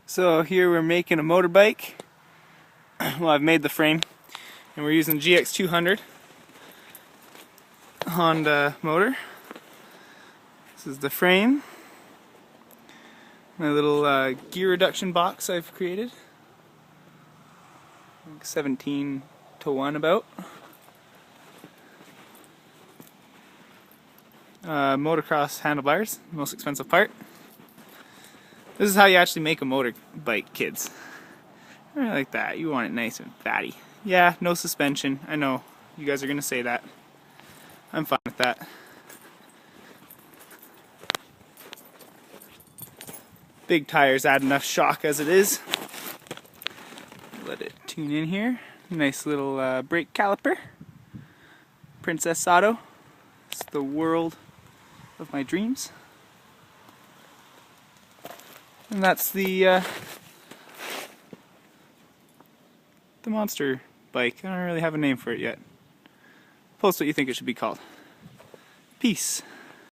So here we're making a motorbike. Well, I've made the frame, and we're using GX200 Honda motor. This is the frame. My little gear reduction box I've created. Like 17:1 about. Motocross handlebars, the most expensive part. This is how you actually make a motorbike, kids. I like that. You want it nice and fatty. Yeah, no suspension. I know you guys are gonna say that. I'm fine with that. Big tires add enough shock as it is. Let it tune in here. Nice little brake caliper. Princess Auto. It's the world of my dreams. And that's the monster bike. I don't really have a name for it yet. Post what you think it should be called. Peace.